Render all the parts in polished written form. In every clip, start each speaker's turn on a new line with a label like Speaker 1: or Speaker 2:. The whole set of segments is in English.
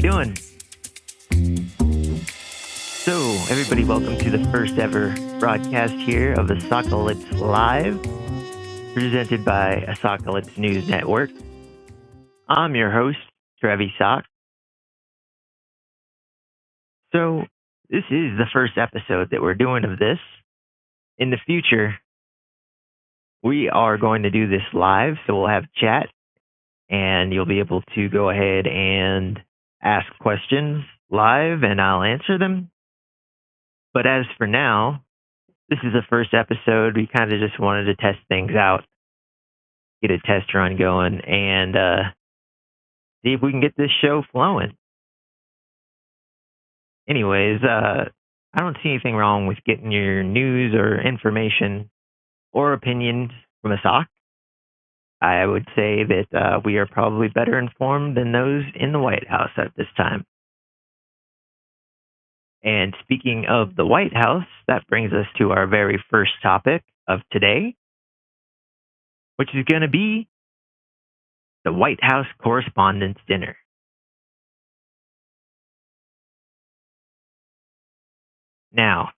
Speaker 1: doing? So, everybody, welcome to the first ever broadcast here of Asockalypse Live, presented by Asockalypse News Network. I'm your host, Trevi Sock. So, this is the first episode that we're doing of this. In the future, we are going to do this live, so we'll have chat, and you'll be able to go ahead and ask questions live, and I'll answer them. But as for now, this is the first episode. We kind of just wanted to test things out, get a test run going, and see if we can get this show flowing. Anyways, I don't see anything wrong with getting your news or information or opinions from a sock. I would say that we are probably better informed than those in the White House at this time. And speaking of the White House, that brings us to our very first topic of today, which is going to be the White House Correspondents' Dinner. Now,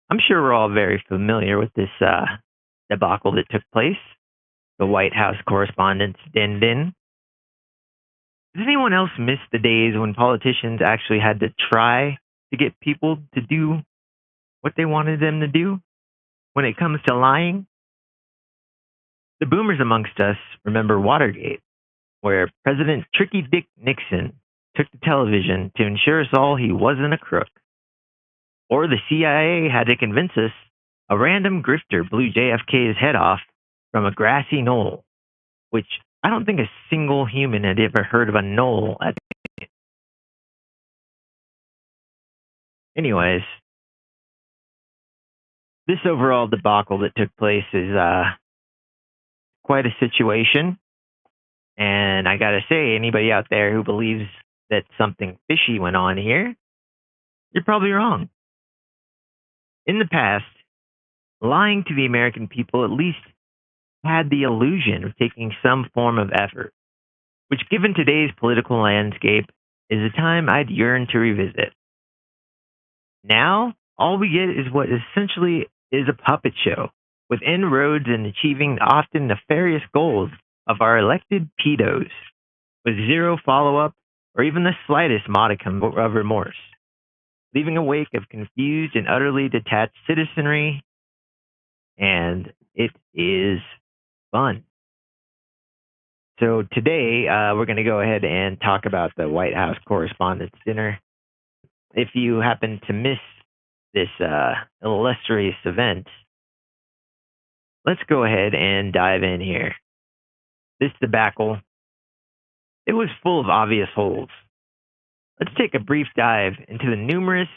Speaker 1: I'm sure we're all very familiar with this debacle that took place, the White House Correspondents' Din. Does anyone else miss the days when politicians actually had to try to get people to do what they wanted them to do when it comes to lying? The boomers amongst us remember Watergate, where President Tricky Dick Nixon took to television to ensure us all he wasn't a crook. Or the CIA had to convince us a random grifter blew JFK's head off from a grassy knoll, which I don't think a single human had ever heard of a knoll at. Anyways, this overall debacle that took place is quite a situation. And I gotta say, anybody out there who believes that something fishy went on here, you're probably wrong. In the past, lying to the American people at least had the illusion of taking some form of effort, which given today's political landscape is a time I'd yearn to revisit. Now, all we get is what essentially is a puppet show, with inroads in achieving the often nefarious goals of our elected pedos, with zero follow-up or even the slightest modicum of remorse, leaving a wake of confused and utterly detached citizenry, and it is fun. So today, we're going to go ahead and talk about the White House Correspondents' Dinner. If you happen to miss this illustrious event, let's go ahead and dive in here. This debacle, it was full of obvious holes. Let's take a brief dive into the numerous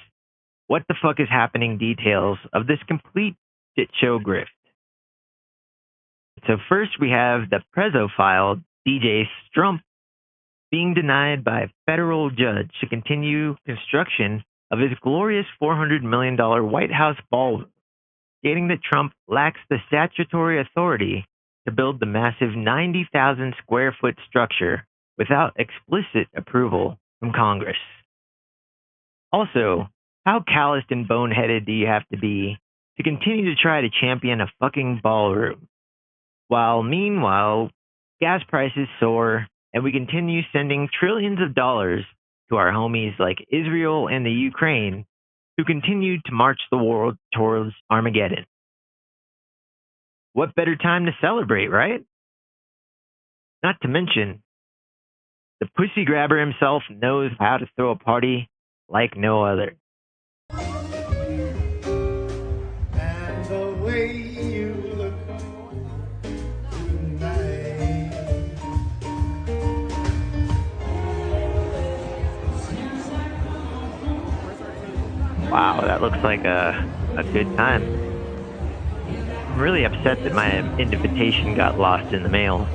Speaker 1: what the fuck is happening details of this complete shit show grift. So first we have the Prezophile DJ Strump being denied by a federal judge to continue construction of his glorious $400 million White House ballroom, stating that Trump lacks the statutory authority to build the massive 90,000 square foot structure without explicit approval from Congress. Also, how calloused and boneheaded do you have to be to continue to try to champion a fucking ballroom? While meanwhile, gas prices soar and we continue sending trillions of dollars to our homies like Israel and the Ukraine, who continue to march the world towards Armageddon. What better time to celebrate, right? Not to mention, the pussy grabber himself knows how to throw a party like no other.
Speaker 2: And the way you look tonight.
Speaker 1: Wow, that looks like a good time. I'm really upset that my invitation got lost in the mail.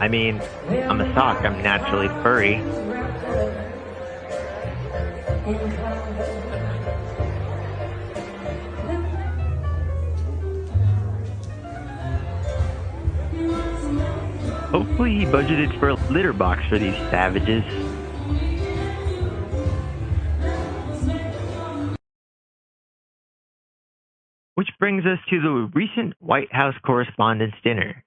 Speaker 1: I mean, I'm a sock, I'm naturally furry. Hopefully he budgeted for a litter box for these savages. Which brings us to the recent White House Correspondents' Dinner,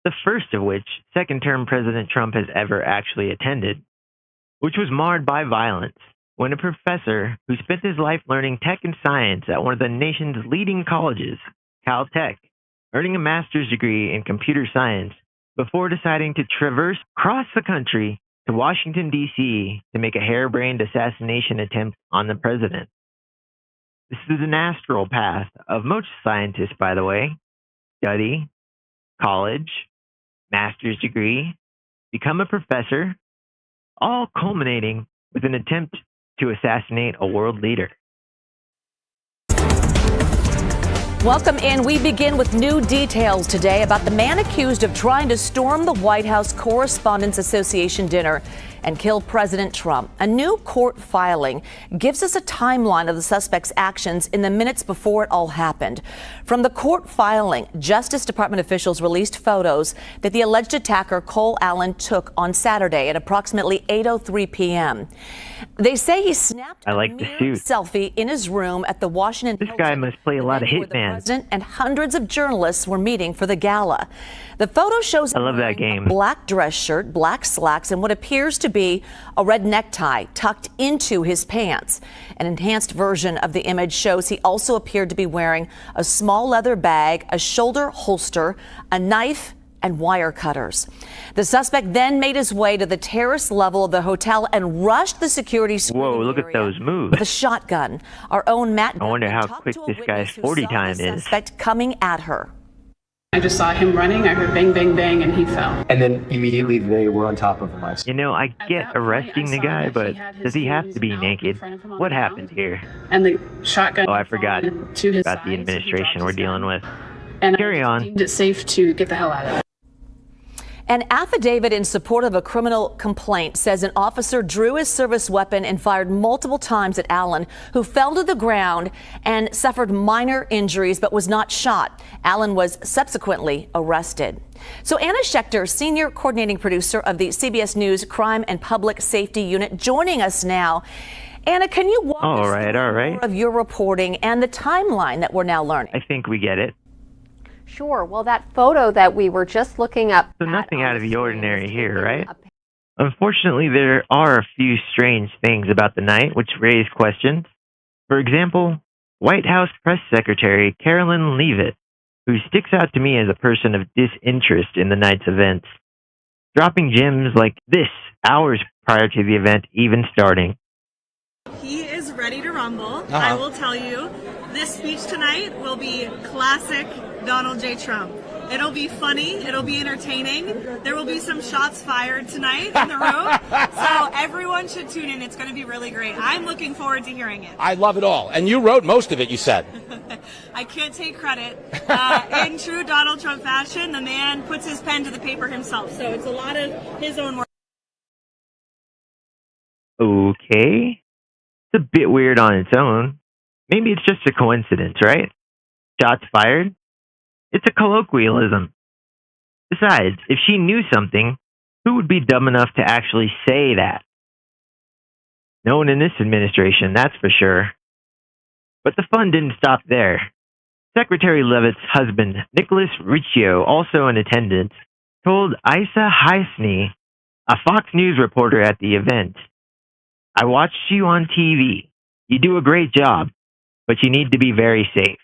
Speaker 1: the first of which second-term President Trump has ever actually attended, which was marred by violence when a professor who spent his life learning tech and science at one of the nation's leading colleges, Caltech, earning a master's degree in computer science before deciding to traverse across the country to Washington, D.C. to make a harebrained assassination attempt on the president. This is an astral path of most scientists, by the way. Study, college, master's degree, become a professor, all culminating with an attempt to assassinate a world leader.
Speaker 3: Welcome in. We begin with new details today about the man accused of trying to storm the White House Correspondents' Association dinner and kill President Trump. A new court filing gives us a timeline of the suspect's actions in the minutes before it all happened. From the court filing, Justice Department officials released photos that the alleged attacker, Cole Allen, took on Saturday at approximately 8:03 p.m. They say he snapped a selfie in his room at the Washington Post.
Speaker 1: This guy must play a lot of Hitman.
Speaker 3: The president and hundreds of journalists were meeting for the gala. The photo shows him wearing a black dress shirt, black slacks, and what appears to be a red necktie tucked into his pants. An enhanced version of the image shows he also appeared to be wearing a small leather bag, a shoulder holster, a knife, and wire cutters. The suspect then made his way to the terrace level of the hotel and rushed the security screening
Speaker 1: Whoa, look at those moves.
Speaker 3: with a shotgun. Our own Matt
Speaker 1: I wonder how quick this guy's 40 time is.
Speaker 3: Suspect coming at her.
Speaker 4: I just saw him running. I heard bang, bang, bang, and he fell.
Speaker 5: And then immediately they were on top of him.
Speaker 1: You know, I get arresting the guy, but does he have to be naked? What happened here?
Speaker 4: And the shotgun.
Speaker 1: Oh, I forgot
Speaker 4: to his
Speaker 1: about the administration we're dealing with.
Speaker 4: And
Speaker 1: Carry on.
Speaker 4: Deemed it safe to get the hell out of it.
Speaker 3: An affidavit in support of a criminal complaint says an officer drew his service weapon and fired multiple times at Allen, who fell to the ground and suffered minor injuries but was not shot. Allen was subsequently arrested. So Anna Schechter, senior coordinating producer of the CBS News Crime and Public Safety Unit, joining us now. Anna, can you walk us through more of your reporting and the timeline that we're now learning?
Speaker 1: I think we get it.
Speaker 6: Sure. Well, that photo that we were just looking up.
Speaker 1: So nothing out of the ordinary here, right? Unfortunately, there are a few strange things about the night which raise questions. For example, White House Press Secretary Carolyn Leavitt, who sticks out to me as a person of disinterest in the night's events, dropping gems like this hours prior to the event even starting.
Speaker 7: He is ready to rumble. I will tell you, this speech tonight will be classic Donald J. Trump. It'll be funny. It'll be entertaining. There will be some shots fired tonight in the room. So everyone should tune in. It's going to be really great. I'm looking forward to hearing it.
Speaker 8: I love it all. And you wrote most of it, you said.
Speaker 7: I can't take credit. In true Donald Trump fashion, the man puts his pen to the paper himself. So it's a lot of his own work.
Speaker 1: Okay. It's a bit weird on its own. Maybe it's just a coincidence, right? Shots fired? It's a colloquialism. Besides, if she knew something, who would be dumb enough to actually say that? No one in this administration, that's for sure. But the fun didn't stop there. Secretary Leavitt's husband, Nicholas Riccio, also in attendance, told Isa Heisney, a Fox News reporter at the event, "I watched you on TV. You do a great job, but you need to be very safe."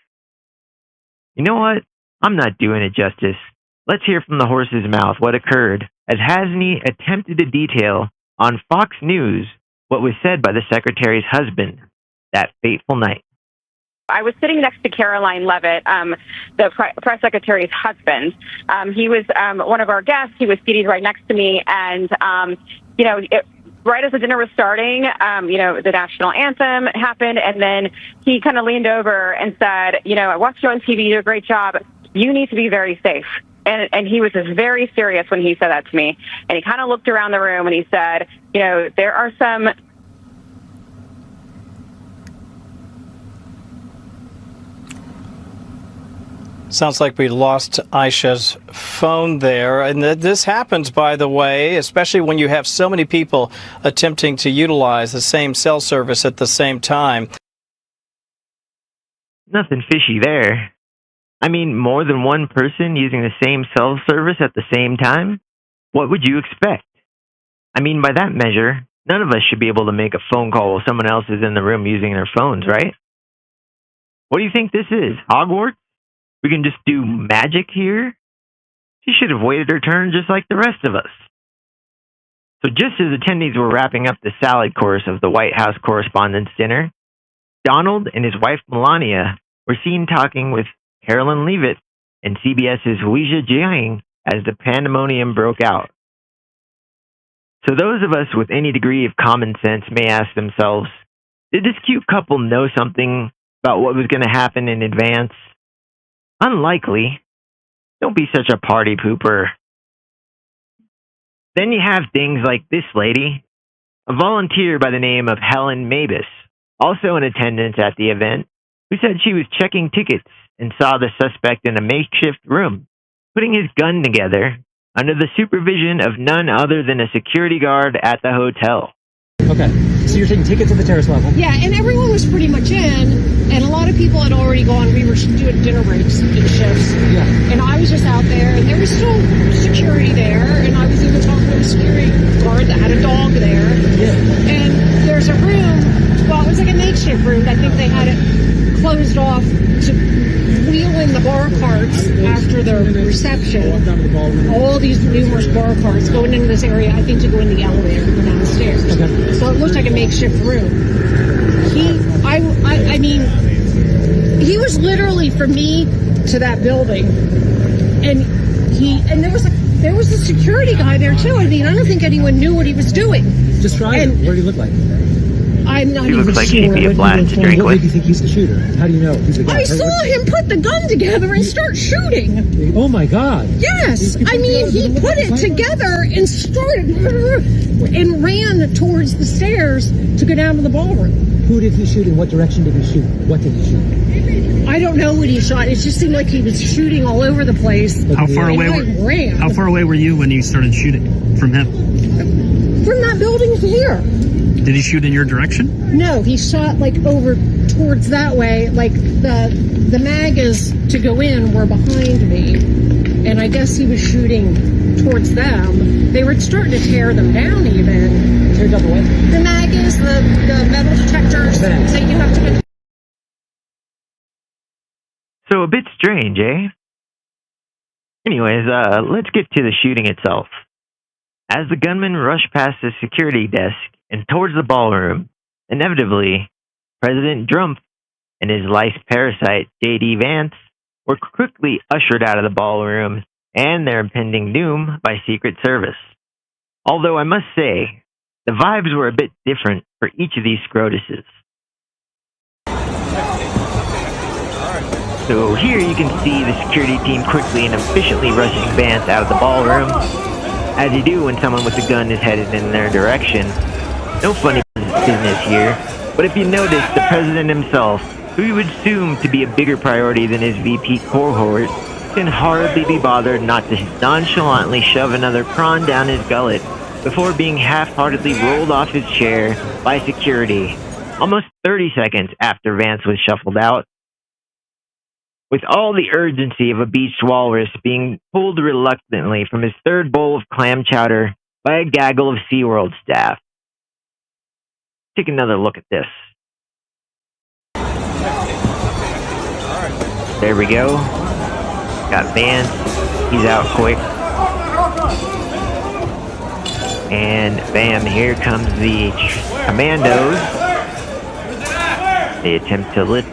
Speaker 1: You know what? I'm not doing it justice. Let's hear from the horse's mouth what occurred as Hasney attempted to detail on Fox News what was said by the secretary's husband that fateful night.
Speaker 9: I was sitting next to Caroline Leavitt, the press secretary's husband. He was one of our guests. He was seated right next to me, and right as the dinner was starting, the national anthem happened, and then he kind of leaned over and said, "I watched you on TV. You do a great job. You need to be very safe." And he was just very serious when he said that to me. And he kind of looked around the room and he said, there are some.
Speaker 10: Sounds like we lost Aisha's phone there. And this happens, by the way, especially when you have so many people attempting to utilize the same cell service at the same time.
Speaker 1: Nothing fishy there. I mean, more than one person using the same cell service at the same time? What would you expect? I mean, by that measure, none of us should be able to make a phone call while someone else is in the room using their phones, right? What do you think this is, Hogwarts? We can just do magic here? She should have waited her turn just like the rest of us. So just as attendees were wrapping up the salad course of the White House Correspondents' Dinner, Donald and his wife Melania were seen talking with Carolyn Leavitt and CBS's Weijia Jiang as the pandemonium broke out. So those of us with any degree of common sense may ask themselves, did this cute couple know something about what was going to happen in advance? Unlikely. Don't be such a party pooper. Then you have things like this lady, a volunteer by the name of Helen Mabus, also in attendance at the event, who said she was checking tickets and saw the suspect in a makeshift room, putting his gun together under the supervision of none other than a security guard at the hotel.
Speaker 5: Okay, so you're taking tickets at the terrace level?
Speaker 11: Yeah, and everyone was pretty much in, and a lot of people had already gone. We were doing dinner breaks in the shifts.
Speaker 5: Yeah.
Speaker 11: And I was just out there, and there was still security there, and I was even talking to a security guard that had a dog there.
Speaker 5: Yeah.
Speaker 11: And there's a room, well, it was like a makeshift room. I think they had it closed off to wheel in the bar carts after the reception. All these numerous bar carts going into this area, I think, to go in the elevator downstairs.
Speaker 5: Okay.
Speaker 11: So it looked like a makeshift room. I mean, he was literally from me to that building, and there was a security guy there too. I mean, I don't think anyone knew what he was doing.
Speaker 5: Describe him. What did he look like?
Speaker 11: I'm not
Speaker 1: He
Speaker 11: even
Speaker 1: looks like
Speaker 11: sure.
Speaker 1: he'd be a blast to drink
Speaker 5: What
Speaker 1: with.
Speaker 5: made you think he's the shooter? How do you know he's the guy?
Speaker 11: I saw him put the gun together and start shooting.
Speaker 5: Oh my God.
Speaker 11: Yes, I mean, he put it together and started and ran towards the stairs to go down to the ballroom.
Speaker 5: Who did he shoot? In what direction did he shoot? What did he shoot?
Speaker 11: I don't know what he shot. It just seemed like he was shooting all over the place.
Speaker 12: How far away? How far away were you when you started shooting from him?
Speaker 11: From that building to here.
Speaker 12: Did he shoot in your direction?
Speaker 11: No, he shot like over towards that way. Like the magas to go in were behind me, and I guess he was shooting towards them. They were starting to tear them down even.
Speaker 5: Tear down the what?
Speaker 11: The magas, the metal detectors that you have to go.
Speaker 1: So a bit strange, eh? Anyways, let's get to the shooting itself. As the gunman rushed past the security desk and towards the ballroom, inevitably, President Trump and his lice parasite, J.D. Vance, were quickly ushered out of the ballroom and their impending doom by Secret Service. Although I must say, the vibes were a bit different for each of these Scrotuses. So here you can see the security team quickly and efficiently rushing Vance out of the ballroom, as you do when someone with a gun is headed in their direction. No funny business here, but if you notice, the president himself, who you would assume to be a bigger priority than his VP cohort, can hardly be bothered not to nonchalantly shove another prawn down his gullet before being half-heartedly rolled off his chair by security, almost 30 seconds after Vance was shuffled out. With all the urgency of a beached walrus being pulled reluctantly from his third bowl of clam chowder by a gaggle of SeaWorld staff. Take another look at this. There we go. Got Vance. He's out quick. And bam, here comes the commandos. They attempt to lift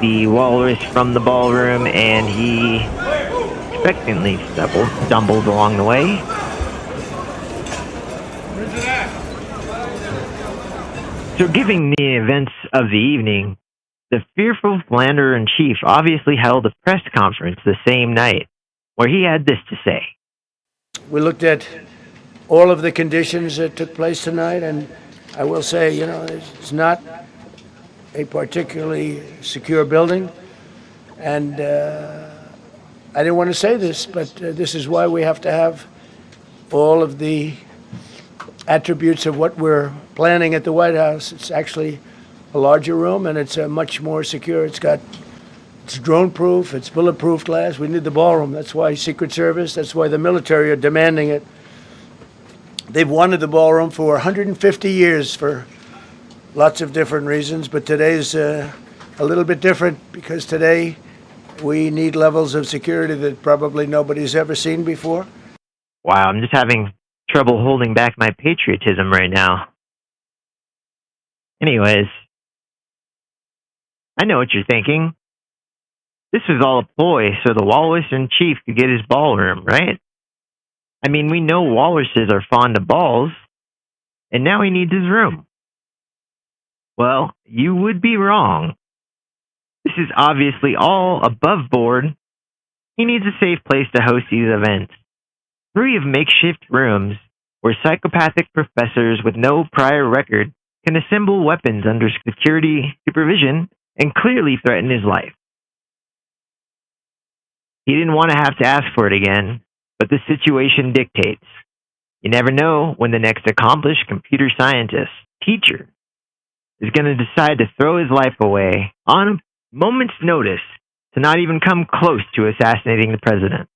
Speaker 1: the walrus from the ballroom, and he expectantly stumbles along the way. So, given the events of the evening, the fearful Commander-in-Chief obviously held a press conference the same night, where he had this to say.
Speaker 13: We looked at all of the conditions that took place tonight, and I will say, it's not a particularly secure building. And I didn't want to say this, but this is why we have to have all of the attributes of what we're planning at the White House. It's actually a larger room, and it's much more secure. It's drone-proof, it's bulletproof glass. We need the ballroom. That's why Secret Service, that's why the military are demanding it. They've wanted the ballroom for 150 years for lots of different reasons, but today's a little bit different because today we need levels of security that probably nobody's ever seen before.
Speaker 1: Wow, I'm just having trouble holding back my patriotism right now. Anyways, I know what you're thinking. This was all a ploy so the walrus in chief could get his ballroom, right? I mean, we know walruses are fond of balls, and now he needs his room. Well, you would be wrong. This is obviously all above board. He needs a safe place to host these events. 3 of makeshift rooms where psychopathic professors with no prior record can assemble weapons under security supervision and clearly threaten his life. He didn't want to have to ask for it again, but the situation dictates. You never know when the next accomplished computer scientist, teacher, is going to decide to throw his life away on a moment's notice to not even come close to assassinating the president.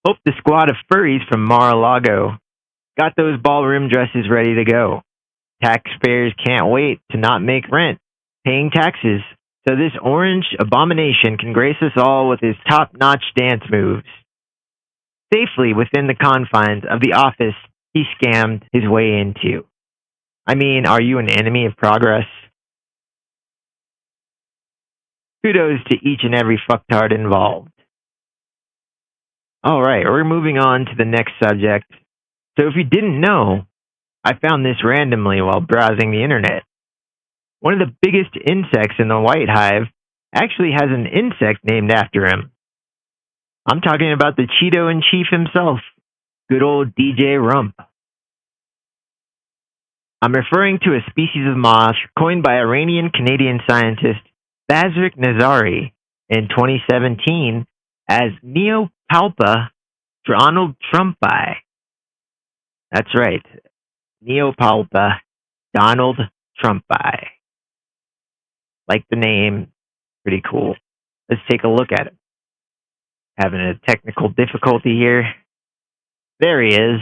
Speaker 1: Hope the squad of furries from Mar-a-Lago got those ballroom dresses ready to go. Taxpayers can't wait to not make rent, paying taxes, so this orange abomination can grace us all with his top-notch dance moves. Safely within the confines of the office he scammed his way into. I mean, are you an enemy of progress? Kudos to each and every fucktard involved. Alright, we're moving on to the next subject. So if you didn't know, I found this randomly while browsing the internet. One of the biggest insects in the White Hive actually has an insect named after him. I'm talking about the Cheeto-in-Chief himself, good old DJ Rump. I'm referring to a species of moth coined by Iranian-Canadian scientist Bazrik Nazari in 2017 as Neopalpa Donald Trumpi. That's right, Neopalpa Donald Trumpi. Like the name, pretty cool. Let's take a look at it. Having a technical difficulty here. There he is.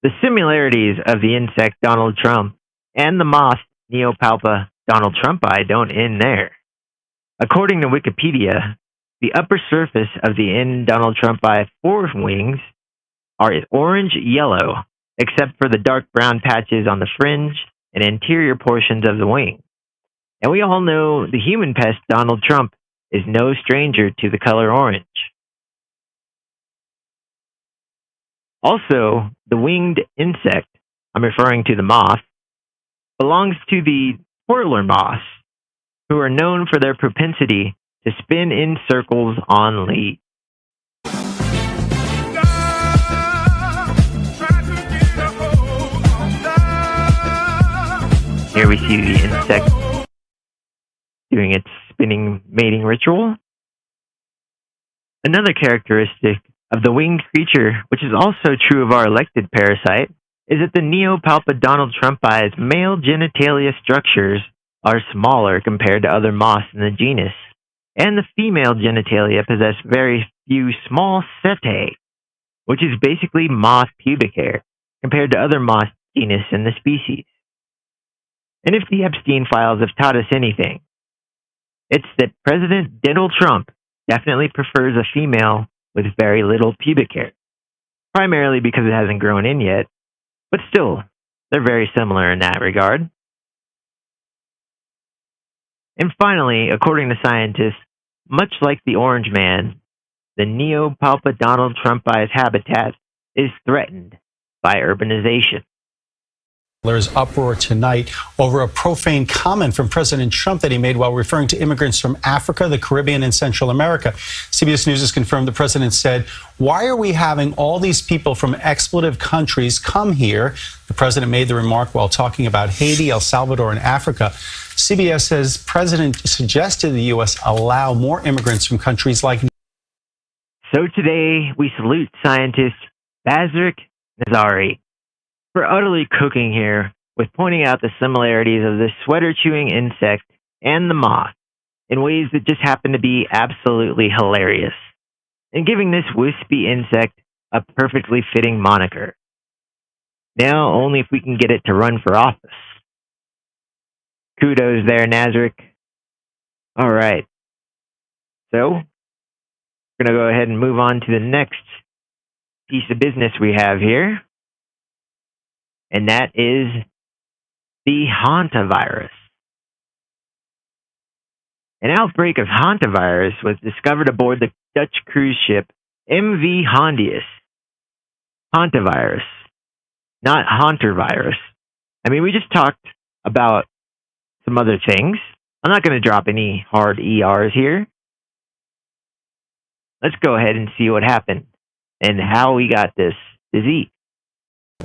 Speaker 1: The similarities of the insect Donald Trump and the moth Neopalpa Donald Trumpi don't end there. According to Wikipedia, the upper surface of the N. Donald Trumpi forewings are orange-yellow, except for the dark brown patches on the fringe and interior portions of the wing. And we all know the human pest Donald Trump is no stranger to the color orange. Also, the winged insect, I'm referring to the moth, belongs to the twirler moths, who are known for their propensity to spin in circles on leaves. Here we see the insect doing its spinning mating ritual. Another characteristic of the winged creature, which is also true of our elected parasite, is that the Neopalpa Donald Trumpi's male genitalia structures are smaller compared to other moths in the genus, and the female genitalia possess very few small setae, which is basically moth pubic hair, compared to other moth genus in the species. And if the Epstein files have taught us anything, it's that President Donald Trump definitely prefers a female with very little pubic hair, primarily because it hasn't grown in yet, but still, they're very similar in that regard. And finally, according to scientists, much like the Orange Man, the Neopalpa Donald Trumpi's habitat is threatened by urbanization.
Speaker 14: There's uproar tonight over a profane comment from President Trump that he made while referring to immigrants from Africa, the Caribbean, and Central America. CBS News has confirmed the president said, "Why are we having all these people from expletive countries come here?" The president made the remark while talking about Haiti, El Salvador, and Africa. CBS says president suggested the U.S. allow more immigrants from countries like.
Speaker 1: So today, we salute scientist Bazrik Nazari for utterly cooking here with pointing out the similarities of the sweater-chewing insect and the moth in ways that just happen to be absolutely hilarious, and giving this wispy insect a perfectly fitting moniker. Now, only if we can get it to run for office. Kudos there, Nazarick. All right. So, we're going to go ahead and move on to the next piece of business we have here. And that is the Hantavirus. An outbreak of Hantavirus was discovered aboard the Dutch cruise ship MV Hondius. Hantavirus, not Hantavirus. I mean, we just talked about some other things. I'm not going to drop any hard ERs here. Let's go ahead and see what happened and how we got this disease.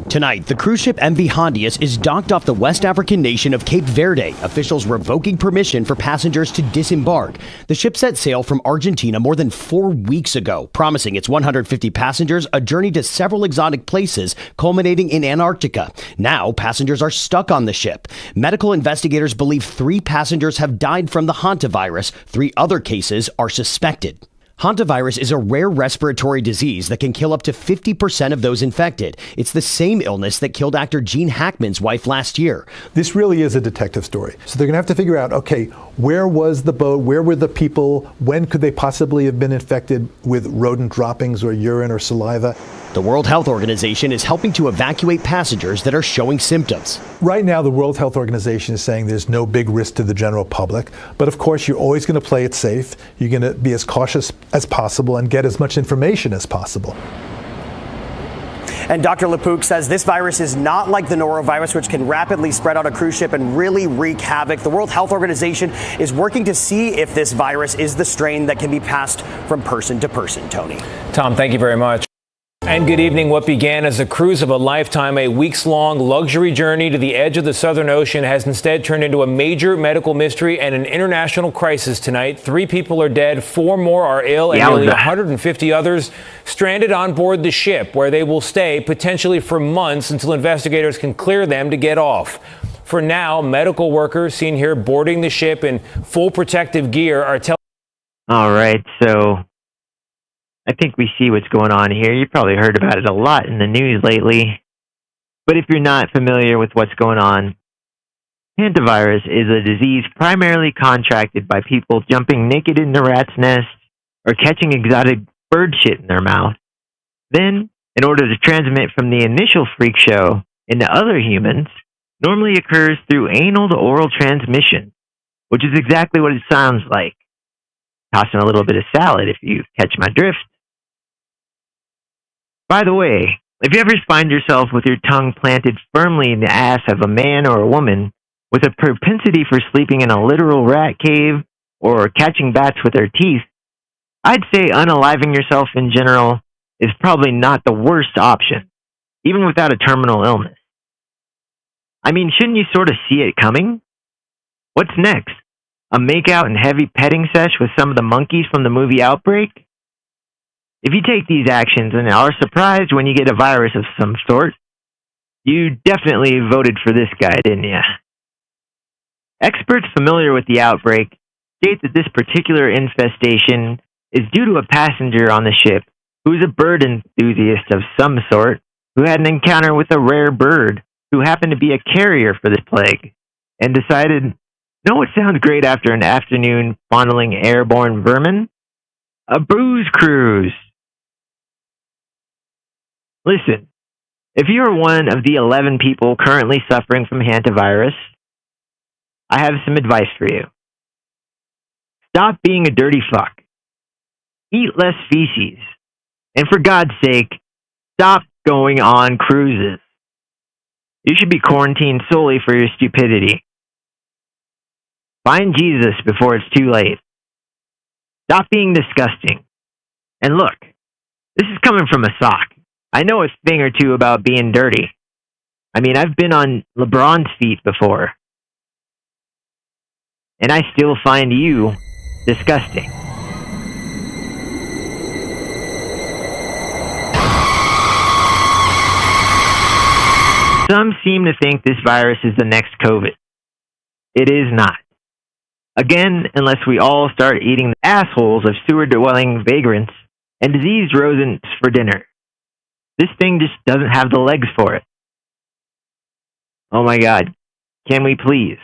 Speaker 15: Tonight, the cruise ship MV Hondius is docked off the West African nation of Cape Verde, officials revoking permission for passengers to disembark. The ship set sail from Argentina more than 4 weeks ago, promising its 150 passengers a journey to several exotic places, culminating in Antarctica. Now, passengers are stuck on the ship. Medical investigators believe 3 passengers have died from the Hantavirus. 3 other cases are suspected. Hantavirus is a rare respiratory disease that can kill up to 50% of those infected. It's the same illness that killed actor Gene Hackman's wife last year.
Speaker 16: This really is a detective story. So they're going to have to figure out, okay, where was the boat? Where were the people? When could they possibly have been infected with rodent droppings or urine or saliva?
Speaker 15: The World Health Organization is helping to evacuate passengers that are showing symptoms.
Speaker 16: Right now, the World Health Organization is saying there's no big risk to the general public. But of course, you're always going to play it safe. You're going to be as cautious as possible and get as much information as possible.
Speaker 15: And Dr. Lepouk says this virus is not like the norovirus, which can rapidly spread on a cruise ship and really wreak havoc. The World Health Organization is working to see if this virus is the strain that can be passed from person to person. Tony.
Speaker 17: Tom, thank you very much. And good evening. What began as a cruise of a lifetime, a weeks-long luxury journey to the edge of the Southern Ocean, has instead turned into a major medical mystery and an international crisis tonight. 3 people are dead, 4 more are ill, and nearly 150 others stranded on board the ship, where they will stay potentially for months until investigators can clear them to get off. For now, medical workers seen here boarding the ship in full protective gear are telling.
Speaker 1: All right, so I think we see what's going on here. You probably heard about it a lot in the news lately. But if you're not familiar with what's going on, Hantavirus is a disease primarily contracted by people jumping naked into rats' nests or catching exotic bird shit in their mouth. Then, in order to transmit from the initial freak show into other humans, normally occurs through anal to oral transmission, which is exactly what it sounds like. Tossing a little bit of salad if you catch my drift. By the way, if you ever find yourself with your tongue planted firmly in the ass of a man or a woman with a propensity for sleeping in a literal rat cave or catching bats with their teeth, I'd say unaliving yourself in general is probably not the worst option, even without a terminal illness. I mean, shouldn't you sort of see it coming? What's next? A makeout and heavy petting sesh with some of the monkeys from the movie Outbreak? If you take these actions and are surprised when you get a virus of some sort, you definitely voted for this guy, didn't you? Experts familiar with the outbreak state that this particular infestation is due to a passenger on the ship who is a bird enthusiast of some sort who had an encounter with a rare bird who happened to be a carrier for this plague and decided, no, it sounds great after an afternoon fondling airborne vermin? A booze cruise. Listen, if you are one of the 11 people currently suffering from Hantavirus, I have some advice for you. Stop being a dirty fuck. Eat less feces. And for God's sake, stop going on cruises. You should be quarantined solely for your stupidity. Find Jesus before it's too late. Stop being disgusting. And look, this is coming from a sock. I know a thing or two about being dirty. I mean, I've been on LeBron's feet before. And I still find you disgusting. Some seem to think this virus is the next COVID. It is not. Again, unless we all start eating the assholes of sewer-dwelling vagrants and diseased rodents for dinner. This thing just doesn't have the legs for it. Oh my God. Can we please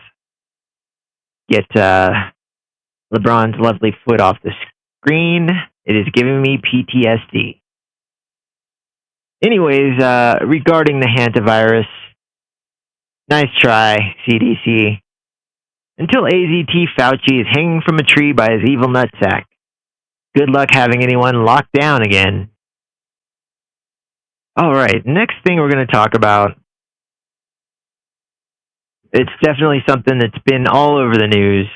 Speaker 1: get LeBron's lovely foot off the screen? It is giving me PTSD. Anyways, regarding the Hantavirus, nice try, CDC. Until AZT Fauci is hanging from a tree by his evil nutsack. Good luck having anyone locked down again. Alright, next thing we're going to talk about. It's definitely something that's been all over the news.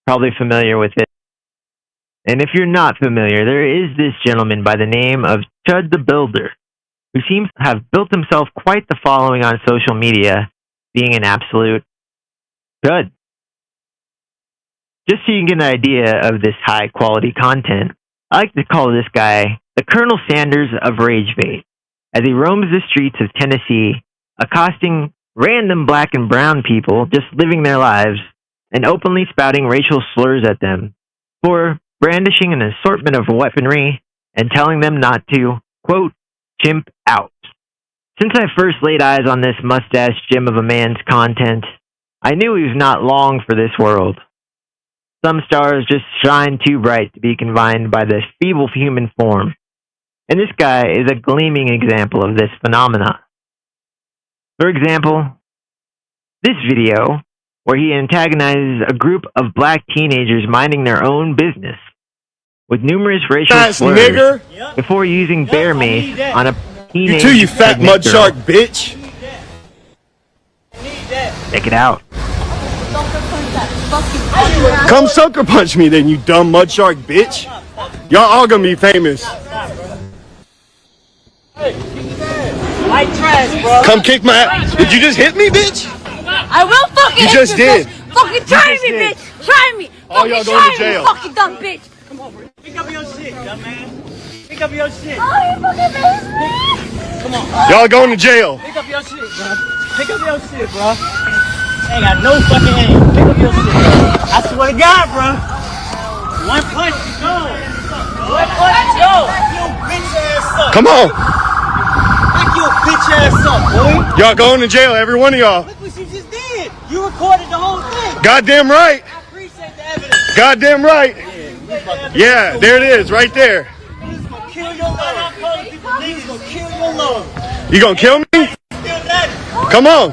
Speaker 1: Probably familiar with it. And if you're not familiar, there is this gentleman by the name of Chud the Builder, who seems to have built himself quite the following on social media, being an absolute Chud. Just so you can get an idea of this high quality content, I like to call this guy the Colonel Sanders of rage bait, as he roams the streets of Tennessee, accosting random black and brown people just living their lives and openly spouting racial slurs at them for brandishing an assortment of weaponry and telling them not to, quote, chimp out. Since I first laid eyes on this mustache gem of a man's content, I knew he was not long for this world. Some stars just shine too bright to be confined by this feeble human form, and this guy is a gleaming example of this phenomena. For example, this video, where he antagonizes a group of black teenagers minding their own business, with numerous racial slurs, before using bear mace on a teenage.
Speaker 18: You too, you fat mud shark bitch.
Speaker 1: Check it out.
Speaker 18: Come sucker punch me then, you dumb mud shark bitch. Y'all all gonna be famous.
Speaker 19: White trash, bro.
Speaker 18: Come kick my ass. Did you just hit me, bitch?
Speaker 19: I will fucking
Speaker 18: You just did.
Speaker 19: Fucking try me, bitch. Try me.
Speaker 18: All y'all going to jail.
Speaker 19: Fucking dumb bitch. Come on, bro. Pick up your shit, dumb man. Pick up your shit. Oh, you fucking made me. Come on.
Speaker 18: Y'all going to jail.
Speaker 19: Pick up your shit, bro. Pick up your shit, bro. Ain't got no fucking aim. Pick up your shit, bro. I swear to God, bro. One punch, go. One punch, go. Back your bitch ass up.
Speaker 18: Come on.
Speaker 19: Back your bitch ass up, boy.
Speaker 18: Y'all going to jail, every one of y'all.
Speaker 19: Look what you just did. You recorded the whole thing.
Speaker 18: Goddamn right.
Speaker 19: I appreciate the evidence.
Speaker 18: Goddamn right. Yeah, there it is, right there.
Speaker 19: He's gonna kill your love. I'm calling people niggas gonna kill your love.
Speaker 18: You gonna kill me? Come on.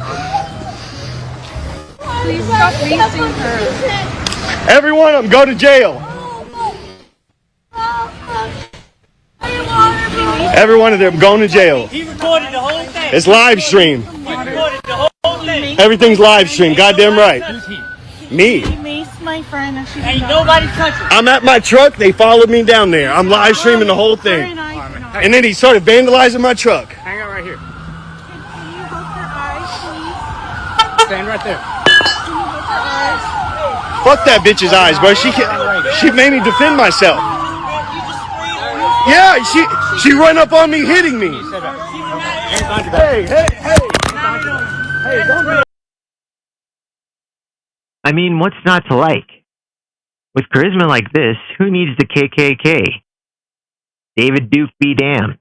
Speaker 19: Please stop reaching her.
Speaker 18: Every one of them go to jail. Every one of them going to jail.
Speaker 19: He recorded the whole thing.
Speaker 18: It's live stream.
Speaker 19: He recorded the whole thing.
Speaker 18: Everything's live stream. Goddamn right. Me.
Speaker 19: My friend. Ain't nobody touching.
Speaker 18: I'm at my truck. They followed me down there. I'm live streaming the whole thing. And then he started vandalizing my truck.
Speaker 12: Hang out right here. Stand right there.
Speaker 18: Fuck that bitch's eyes, bro. She made me defend myself. Yeah, she run up on me, hitting me. Hey. Don't.
Speaker 1: I mean, what's not to like? With charisma like this, who needs the KKK? David Duke be damned.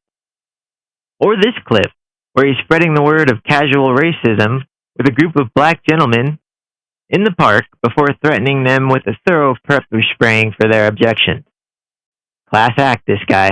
Speaker 1: Or this clip, where he's spreading the word of casual racism with a group of black gentlemen in the park before threatening them with a thorough pepper spraying for their objections. Class act, this guy.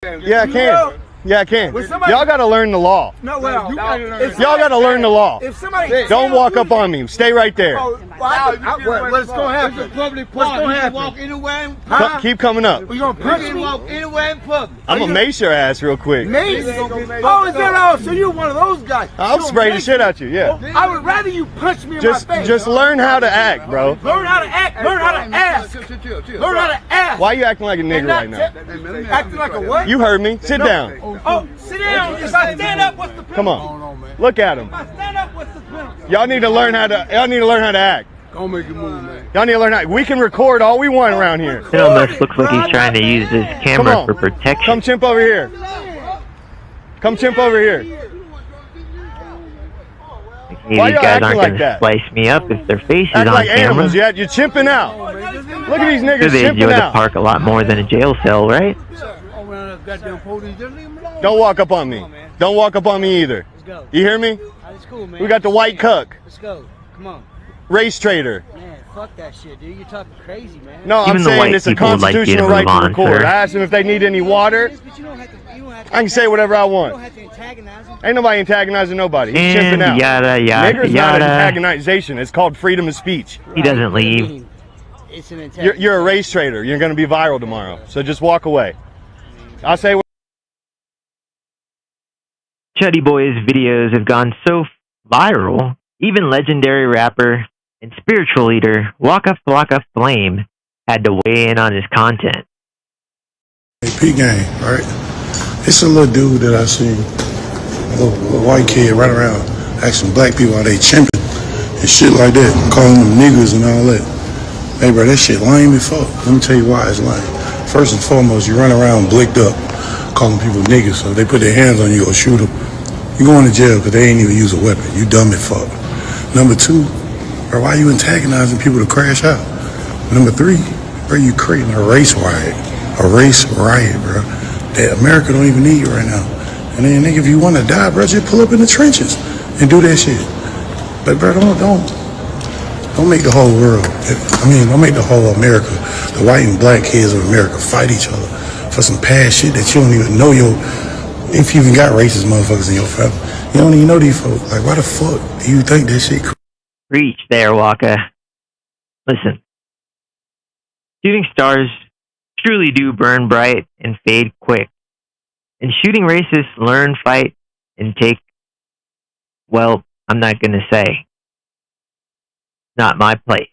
Speaker 18: Yeah, I can. Yeah, I can.
Speaker 19: When somebody-
Speaker 18: Y'all got to learn the law.
Speaker 19: No, well,
Speaker 18: Y'all got to learn the law.
Speaker 19: If somebody
Speaker 18: Don't walk up on me. Stay right there.
Speaker 19: what's going to happen? It's a public park. What's going to happen? Walk anywhere in public.
Speaker 18: Keep coming up.
Speaker 19: We're going to punch me? Walk anywhere in public.
Speaker 18: I'm going to mace your ass real quick.
Speaker 19: Mace? Oh, is that all? So you're one of those guys.
Speaker 18: I'll spray the shit out you, yeah.
Speaker 19: I would rather you punch me in my face.
Speaker 18: Just learn how to act, bro.
Speaker 19: Learn how to act. Learn how to ask. Learn how to ask.
Speaker 18: Why are you acting like a nigga right now?
Speaker 19: Acting like a what?
Speaker 18: You heard me. Sit down.
Speaker 19: Oh, sit down. If I stand up, what's the penalty?
Speaker 18: Come on. Look at him.
Speaker 19: If I stand up, what's the penalty?
Speaker 18: Y'all need to learn how to act.
Speaker 19: Don't make a move, man.
Speaker 18: Y'all need to learn how. We can record all we want around here.
Speaker 1: It almost looks like he's trying to use his camera for protection.
Speaker 18: Come chimp over here. Come chimp over here.
Speaker 1: Maybe these guys aren't going to slice me up if their face is
Speaker 18: Act
Speaker 1: on
Speaker 18: like
Speaker 1: camera.
Speaker 18: animals, yet you're chimping out. Look at these niggas
Speaker 1: So they enjoy
Speaker 18: chimping
Speaker 1: the
Speaker 18: out.
Speaker 1: park a lot more than a jail cell, right?
Speaker 18: Don't walk up on me. Don't walk up on me either.
Speaker 19: Let's go.
Speaker 18: You hear me?
Speaker 19: It's cool, man.
Speaker 18: We got the white cuck.
Speaker 19: Let's go. Come on.
Speaker 18: Race trader.
Speaker 19: Man, fuck that shit, dude. You're talking crazy, man.
Speaker 18: No,
Speaker 1: Even
Speaker 18: I'm
Speaker 1: the
Speaker 18: saying
Speaker 1: white
Speaker 18: it's a
Speaker 1: people would like you to
Speaker 18: constitutional
Speaker 1: move
Speaker 18: right to
Speaker 1: on,
Speaker 18: record.
Speaker 1: sir.
Speaker 18: I asked them if they need any water. I can say whatever I want. Ain't nobody antagonizing nobody. He's
Speaker 1: And
Speaker 18: chimping out.
Speaker 1: yada, yada,
Speaker 18: Nigger's not
Speaker 1: yada.
Speaker 18: antagonization. It's called freedom of speech.
Speaker 1: He doesn't leave.
Speaker 19: It's an
Speaker 18: You're a race trader. You're going to be viral tomorrow. So just walk away. I'll say what.
Speaker 1: Chuddy Boy's videos have gone so viral, even legendary rapper and spiritual leader Waka Flocka Flame had to weigh in on his content.
Speaker 20: Hey, P-Gang, right? It's a little dude that I seen, a little white kid right around asking black people how they chimping and shit like that, calling them niggers and all that. Hey, bro, that shit lame as fuck. Let me tell you why it's lame. First and foremost, you run around blicked up, calling people niggas, so if they put their hands on you or shoot them, you going to jail because they ain't even use a weapon. You dumb as fuck. Number two, bro, why you antagonizing people to crash out? Number three, bro, you creating a race riot. A race riot, bro. That America don't even need you right now. And then, nigga, if you want to die, bro, just pull up in the trenches and do that shit. But, bro, don't make the whole world, don't make the whole America, the white and black kids of America fight each other for some past shit that you don't even know if you even got racist motherfuckers in your family. You don't even know these folks. Like, why the fuck do you think that shit?
Speaker 1: Preach there, Waka. Listen, shooting stars truly do burn bright and fade quick. And shooting racists learn, fight, and take, well, I'm not going to say. Not my place.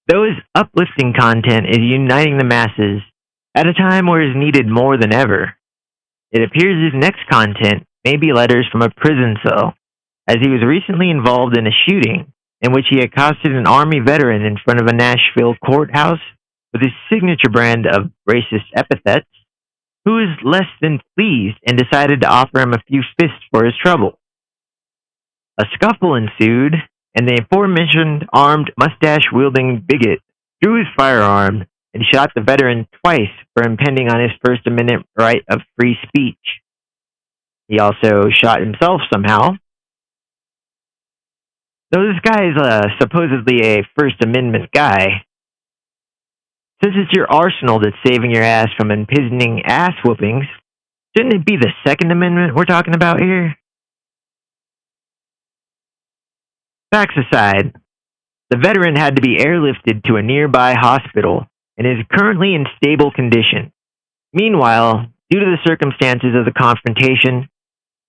Speaker 1: Those uplifting content is uniting the masses at a time where it's needed more than ever. It appears his next content may be letters from a prison cell, as he was recently involved in a shooting in which he accosted an Army veteran in front of a Nashville courthouse with his signature brand of racist epithets, who was less than pleased and decided to offer him a few fists for his trouble. A scuffle ensued, and the aforementioned armed mustache-wielding bigot drew his firearm and shot the veteran twice for impending on his First Amendment right of free speech. He also shot himself somehow. Though this guy is supposedly a First Amendment guy, since it's your arsenal that's saving your ass from imprisonning ass whoopings, shouldn't it be the Second Amendment we're talking about here? Facts aside, the veteran had to be airlifted to a nearby hospital and is currently in stable condition. Meanwhile, due to the circumstances of the confrontation,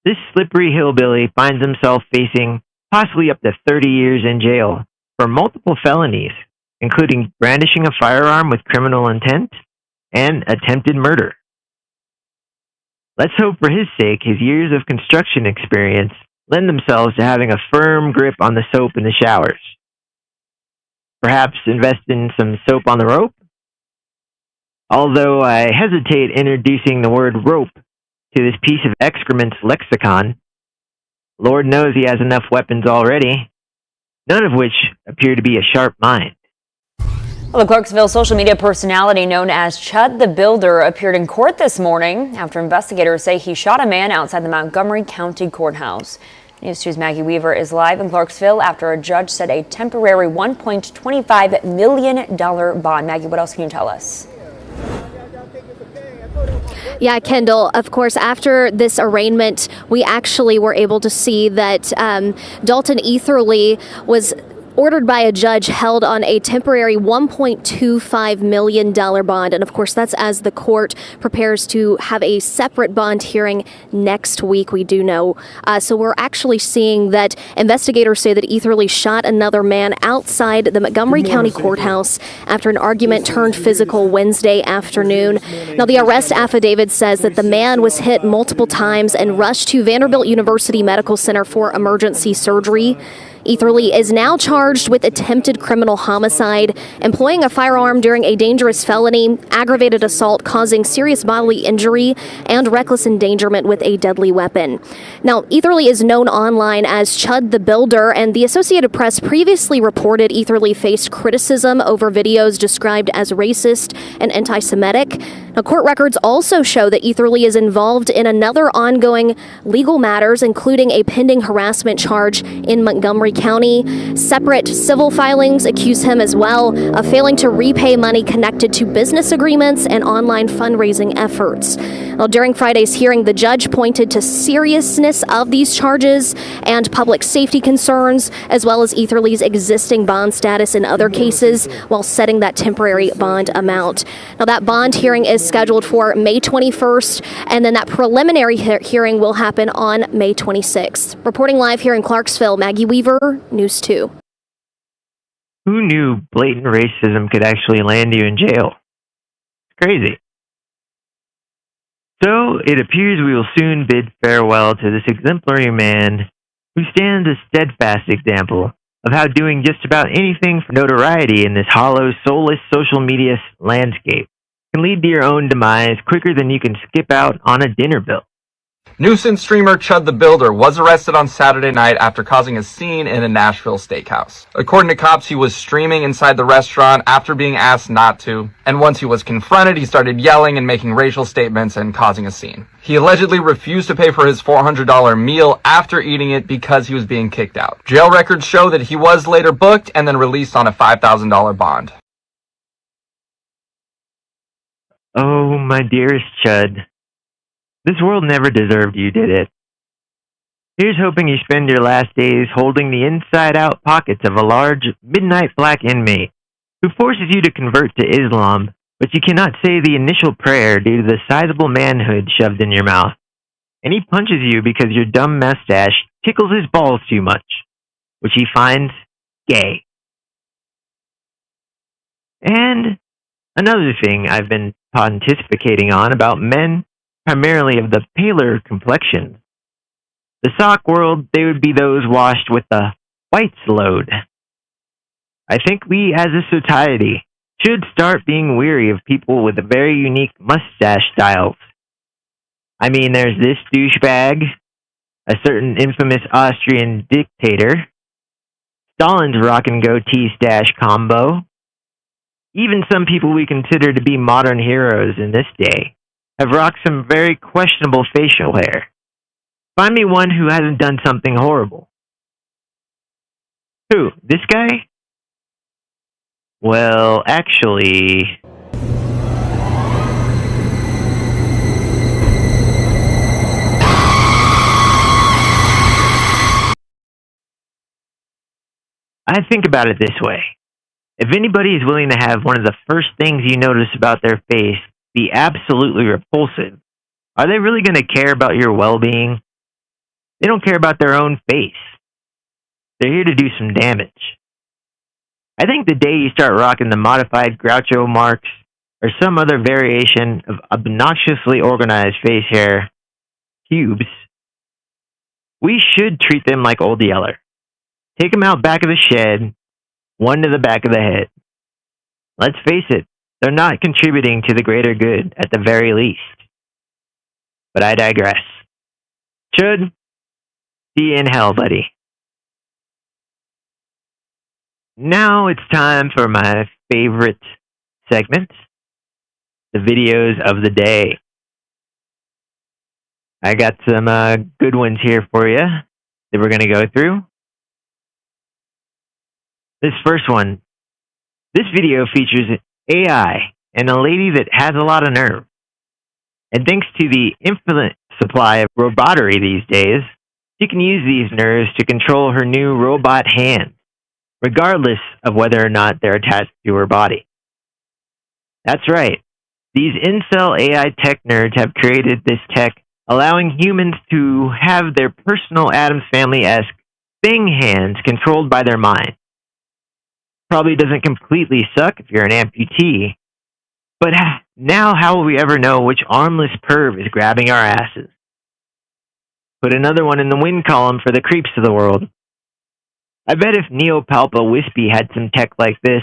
Speaker 1: this slippery hillbilly finds himself facing possibly up to 30 years in jail for multiple felonies, including brandishing a firearm with criminal intent and attempted murder. Let's hope for his sake his years of construction experience lend themselves to having a firm grip on the soap in the showers. Perhaps invest in some soap on the rope? Although I hesitate introducing the word rope to this piece of excrement's lexicon, Lord knows he has enough weapons already, none of which appear to be a sharp mind.
Speaker 3: Well, the Clarksville social media personality known as Chud the Builder appeared in court this morning after investigators say he shot a man outside the Montgomery County Courthouse. News 2's Maggie Weaver is live in Clarksville after a judge set a temporary $1.25 million bond. Maggie, what else can you tell us?
Speaker 21: Yeah, Kendall, of course, after this arraignment, we actually were able to see that Dalton Etherly was ordered by a judge held on a temporary $1.25 million bond. And of course, that's as the court prepares to have a separate bond hearing next week, we do know. So we're actually seeing that investigators say that Etherly shot another man outside the Montgomery County Courthouse after an argument turned physical Wednesday afternoon. Now, the arrest affidavit says that the man was hit multiple times and rushed to Vanderbilt University Medical Center for emergency surgery. Etherly is now charged with attempted criminal homicide, employing a firearm during a dangerous felony, aggravated assault causing serious bodily injury, and reckless endangerment with a deadly weapon. Now, Etherly is known online as Chud the Builder, and the Associated Press previously reported Etherly faced criticism over videos described as racist and anti-Semitic. Now, court records also show that Etherly is involved in another ongoing legal matters, including a pending harassment charge in Montgomery County. Separate civil filings accuse him as well of failing to repay money connected to business agreements and online fundraising efforts. Well, during Friday's hearing, the judge pointed to seriousness of these charges and public safety concerns, as well as Etherly's existing bond status in other cases, while setting that temporary bond amount. Now, that bond hearing is scheduled for May 21st, and then that preliminary hearing will happen on May 26th. Reporting live here in Clarksville, Maggie Weaver, News 2.
Speaker 1: Who knew blatant racism could actually land you in jail? It's crazy. So, it appears we will soon bid farewell to this exemplary man who stands a steadfast example of how doing just about anything for notoriety in this hollow, soulless social media landscape can lead to your own demise quicker than you can skip out on a dinner bill.
Speaker 22: Nuisance streamer Chud the Builder was arrested on Saturday night after causing a scene in a Nashville steakhouse. According to cops, he was streaming inside the restaurant after being asked not to, and once he was confronted, he started yelling and making racial statements and causing a scene. He allegedly refused to pay for his $400 meal after eating it because he was being kicked out. Jail records show that he was later booked and then released on a $5,000 bond.
Speaker 1: Oh, my dearest Chud. This world never deserved you, did it? Here's hoping you spend your last days holding the inside-out pockets of a large, midnight black inmate who forces you to convert to Islam, but you cannot say the initial prayer due to the sizable manhood shoved in your mouth. And he punches you because your dumb mustache tickles his balls too much, which he finds gay. And another thing I've been pontificating on about men, primarily of the paler complexion. The sock world, they would be those washed with the whites load. I think we as a society should start being weary of people with very unique mustache styles. I mean, there's this douchebag, a certain infamous Austrian dictator, Stalin's rock and goatee stash combo, even some people we consider to be modern heroes in this day have rocked some very questionable facial hair. Find me one who hasn't done something horrible. Who? This guy? Well, actually... I think about it this way. If anybody is willing to have one of the first things you notice about their face be absolutely repulsive, are they really going to care about your well-being? They don't care about their own face. They're here to do some damage. I think the day you start rocking the modified Groucho Marx or some other variation of obnoxiously organized face hair cubes, we should treat them like Old Yeller. Take them out back of the shed, one to the back of the head. Let's face it, they're not contributing to the greater good at the very least. But I digress. Chud, see you in hell, buddy. Now it's time for my favorite segment, the videos of the day. I got some good ones here for you that we're going to go through. This first one, this video features AI and a lady that has a lot of nerve. And thanks to the infinite supply of robotry these days, she can use these nerves to control her new robot hands, regardless of whether or not they're attached to her body. That's right. These incel AI tech nerds have created this tech, allowing humans to have their personal Addams Family-esque thing hands controlled by their mind. Probably doesn't completely suck if you're an amputee, but now how will we ever know which armless perv is grabbing our asses? Put another one in the win column for the creeps of the world. I bet if Neopalpa Wispy had some tech like this,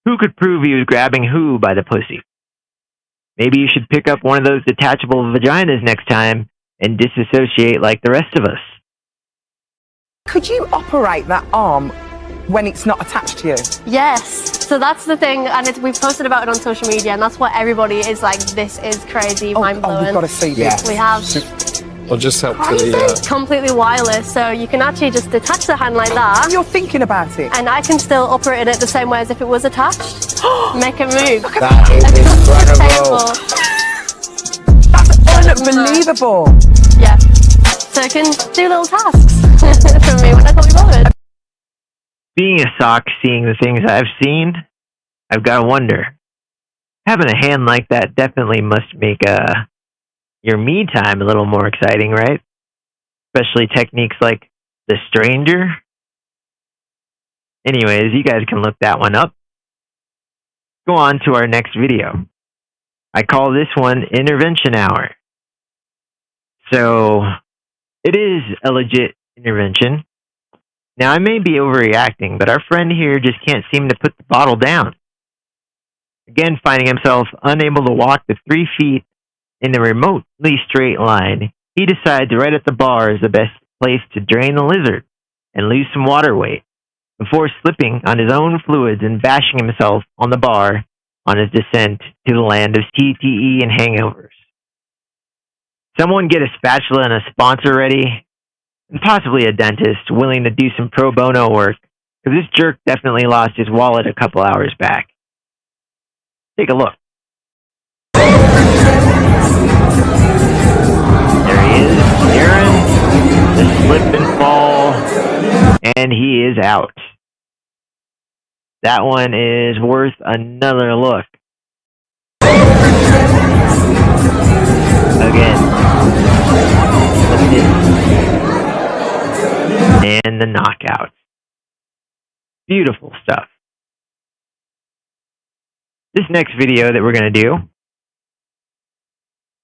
Speaker 1: who could prove he was grabbing who by the pussy? Maybe you should pick up one of those detachable vaginas next time and disassociate like the rest of us.
Speaker 2: Could you operate that arm when it's not attached to you?
Speaker 4: Yes. So that's the thing, and we've posted about it on social media, and that's what everybody is like, this is crazy, mind-blowing.
Speaker 2: Oh, we've got to see this.
Speaker 4: We have.
Speaker 23: I'll just help to the...
Speaker 4: Completely wireless, so you can actually just detach the hand like that.
Speaker 2: And you're thinking about it.
Speaker 4: And I can still operate it the same way as if it was attached. Make it move.
Speaker 23: That is incredible.
Speaker 2: That's unbelievable.
Speaker 4: Yeah. So I can do little tasks for me when I can't be bothered.
Speaker 1: Being a sock, seeing the things I've seen, I've got to wonder. Having a hand like that definitely must make your me time a little more exciting, right? Especially techniques like the stranger. Anyways, you guys can look that one up. Go on to our next video. I call this one Intervention Hour. So, it is a legit intervention. Now, I may be overreacting, but our friend here just can't seem to put the bottle down. Again, finding himself unable to walk the 3 feet in a remotely straight line, he decides right at the bar is the best place to drain the lizard and lose some water weight before slipping on his own fluids and bashing himself on the bar on his descent to the land of CTE and hangovers. Someone get a spatula and a sponsor ready, and possibly a dentist willing to do some pro bono work, because this jerk definitely lost his wallet a couple hours back. Take a look. There he is, Aaron, the slip and fall, and he is out. That one is worth another look. Again, and the knockout. Beautiful stuff. This next video that we're going to do,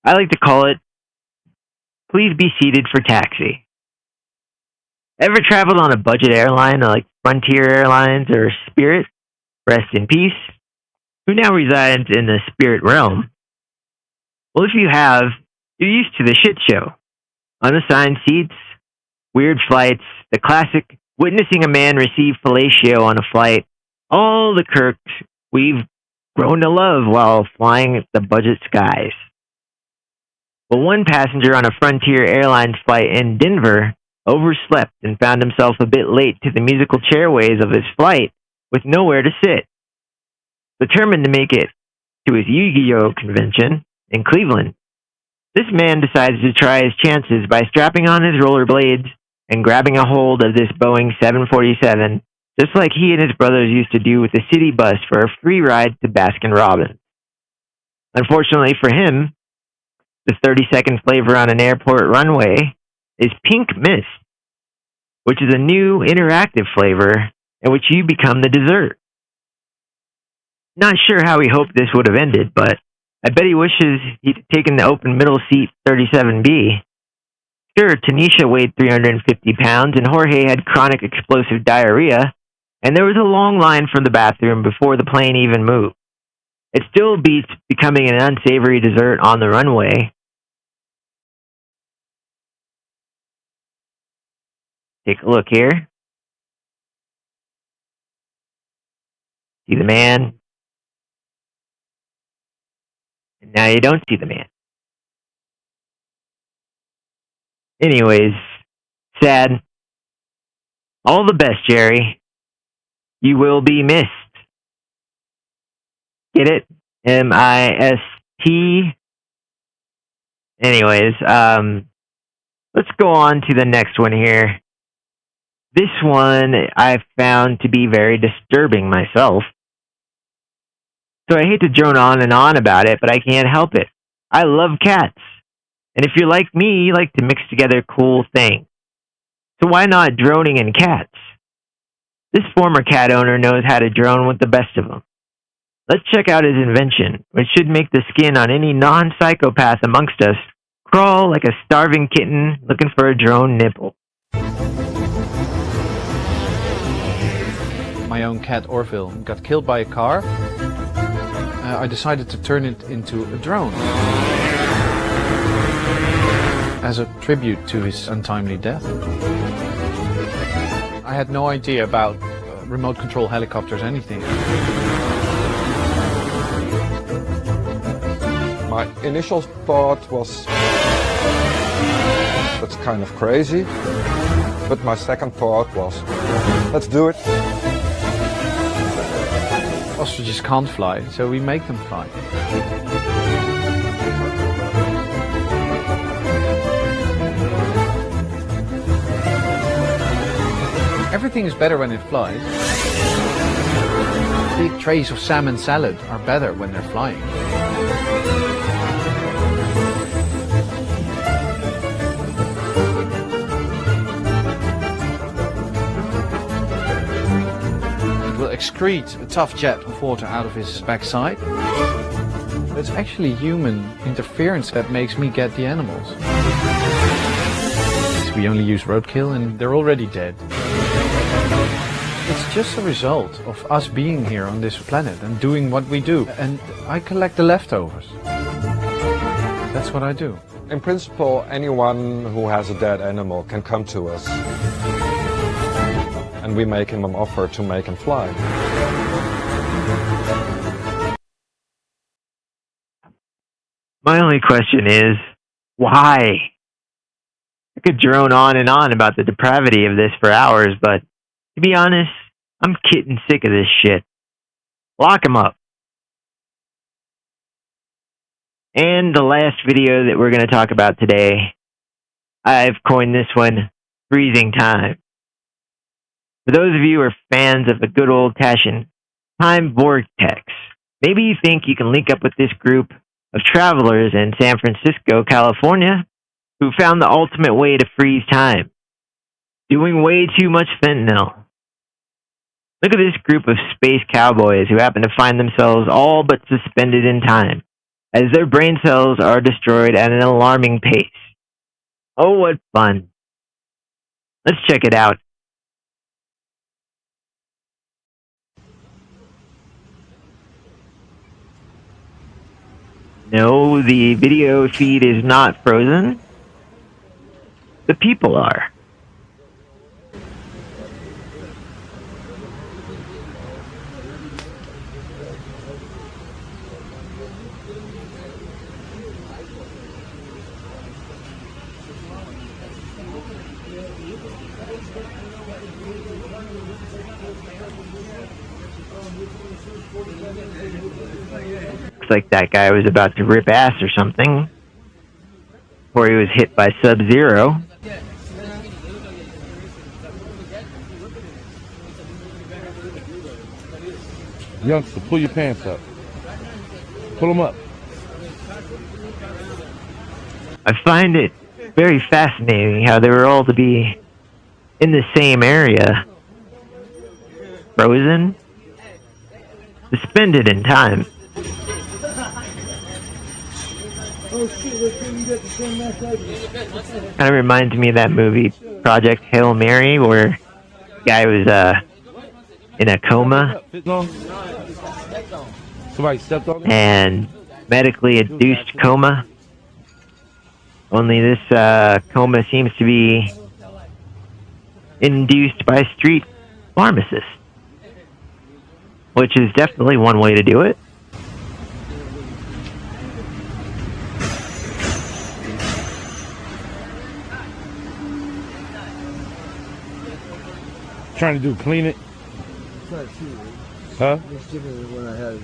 Speaker 1: I like to call it, Please Be Seated for Taxi. Ever traveled on a budget airline like Frontier Airlines or Spirit? Rest in peace. Who now resides in the spirit realm? Well, if you have, you're used to the shit show. Unassigned seats, weird flights, the classic witnessing a man receive fellatio on a flight, all the quirks we've grown to love while flying the budget skies. Well, one passenger on a Frontier Airlines flight in Denver overslept and found himself a bit late to the musical chairways of his flight with nowhere to sit. Determined to make it to his Yu-Gi-Oh! Convention in Cleveland, this man decides to try his chances by strapping on his rollerblades and grabbing a hold of this Boeing 747, just like he and his brothers used to do with the city bus for a free ride to Baskin-Robbins. Unfortunately for him, the 30-second flavor on an airport runway is Pink Mist, which is a new interactive flavor in which you become the dessert. Not sure how he hoped this would have ended, but I bet he wishes he'd taken the open middle seat 37B. Sure, Tanisha weighed 350 pounds and Jorge had chronic explosive diarrhea, and there was a long line from the bathroom before the plane even moved. It still beats becoming an unsavory dessert on the runway. Take a look here. See the man. And now you don't see the man. Anyways, sad. All the best, Jerry. You will be missed. Get it? MIST. Anyways, let's go on to the next one here. This one I found to be very disturbing myself. So I hate to drone on and on about it, but I can't help it. I love cats. And if you're like me, you like to mix together cool things. So why not droning in cats? This former cat owner knows how to drone with the best of them. Let's check out his invention, which should make the skin on any non-psychopath amongst us crawl like a starving kitten looking for a drone nipple.
Speaker 6: My own cat Orville got killed by a car. I decided to turn it into a drone as a tribute to his untimely death. I had no idea about remote control helicopters, anything.
Speaker 23: My initial thought was, that's kind of crazy. But my second thought was, let's do it.
Speaker 6: Ostriches can't fly, so we make them fly. Everything is better when it flies. Big trays of salmon salad are better when they're flying. It will excrete a tough jet of water out of his backside. It's actually human interference that makes me get the animals. We only use roadkill and they're already dead. It's just a result of us being here on this planet and doing what we do. And I collect the leftovers. That's what I do.
Speaker 23: In principle, anyone who has a dead animal can come to us. And we make him an offer to make him fly.
Speaker 1: My only question is, why? I could drone on and on about the depravity of this for hours, but to be honest, I'm getting sick of this shit. Lock him up. And the last video that we're going to talk about today, I've coined this one, Freezing Time. For those of you who are fans of the good old-fashioned time vortex, maybe you think you can link up with this group of travelers in San Francisco, California, who found the ultimate way to freeze time, doing way too much fentanyl. Look at this group of space cowboys who happen to find themselves all but suspended in time, as their brain cells are destroyed at an alarming pace. Oh, what fun. Let's check it out. No, the video feed is not frozen. The people are. Looks like that guy was about to rip ass or something before he was hit by Sub-Zero.
Speaker 7: Youngster, pull your pants up. Pull them up.
Speaker 1: I find it very fascinating how they were all to be in the same area. Frozen. Suspended in time. Kind of reminds me of that movie, Project Hail Mary, where the guy was in a coma and medically induced coma. Only this coma seems to be induced by street pharmacists, which is definitely one way to do it.
Speaker 7: Trying to do clean it. Huh?
Speaker 8: It's different than when I had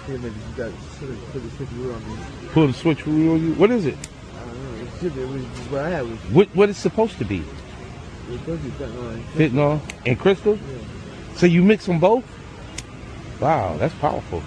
Speaker 7: Yeah, maybe you got put the switcheroo on me. Pull the switcheroo on you? What is it?
Speaker 5: I don't know. It should be. What I have was.
Speaker 7: What it's supposed to be?
Speaker 5: It's supposed to be fentanyl.
Speaker 7: Fentanyl and crystal?
Speaker 5: Yeah.
Speaker 7: So you mix them both? Wow, that's powerful.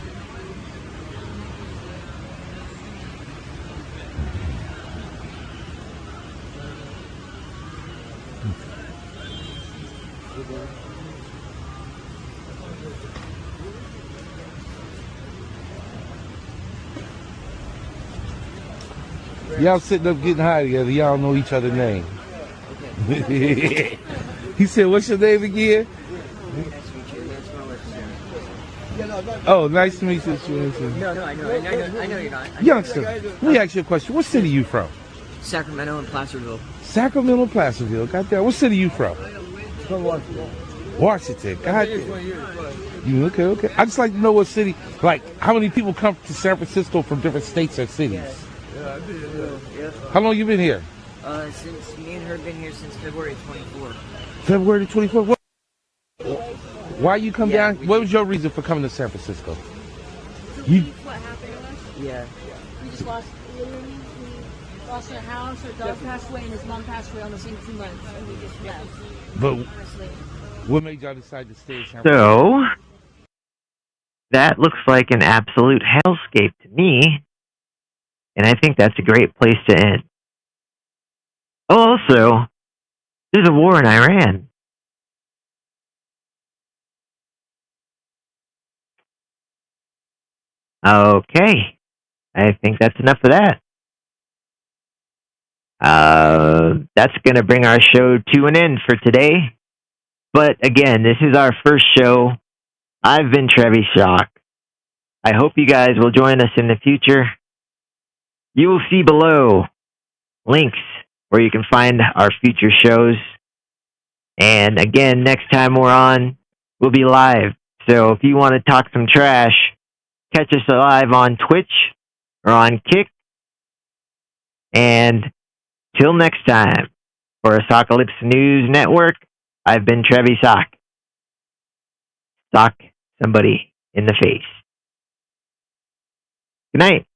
Speaker 7: Y'all sitting up getting high together. Y'all know each other's name. He said, what's your name again? Oh, nice to meet you.
Speaker 8: No, I know you're not.
Speaker 7: Youngster, let me ask you a question. What city you from?
Speaker 8: Sacramento and Placerville.
Speaker 7: Sacramento, Placerville. Goddamn. What city you from?
Speaker 5: From Washington.
Speaker 7: Washington. Goddamn. You okay? I just like to know what city. Like, how many people come to San Francisco from different states or cities?
Speaker 8: Yeah, I did. Yeah.
Speaker 7: How long you been here?
Speaker 8: Since me and her been here since February 24th.
Speaker 7: February 24th. Why you come down? What was your reason for coming to San Francisco? You.
Speaker 11: What happened to us?
Speaker 8: Yeah.
Speaker 11: We just lost our house. Our dog passed away, and his mom passed away almost in 2 months, and we just left.
Speaker 7: But what made y'all decide to stay in San Francisco?
Speaker 1: So, that looks like an absolute hellscape to me. And I think that's a great place to end. Also, there's a war in Iran. Okay. I think that's enough of that. That's going to bring our show to an end for today. But again, this is our first show. I've been Trevi Shock. I hope you guys will join us in the future. You will see below links where you can find our future shows. And again, next time we're on, we'll be live. So if you want to talk some trash, catch us live on Twitch or on Kick. And till next time, for Asockalypse News Network, I've been Trevi Sock. Sock somebody in the face. Good night.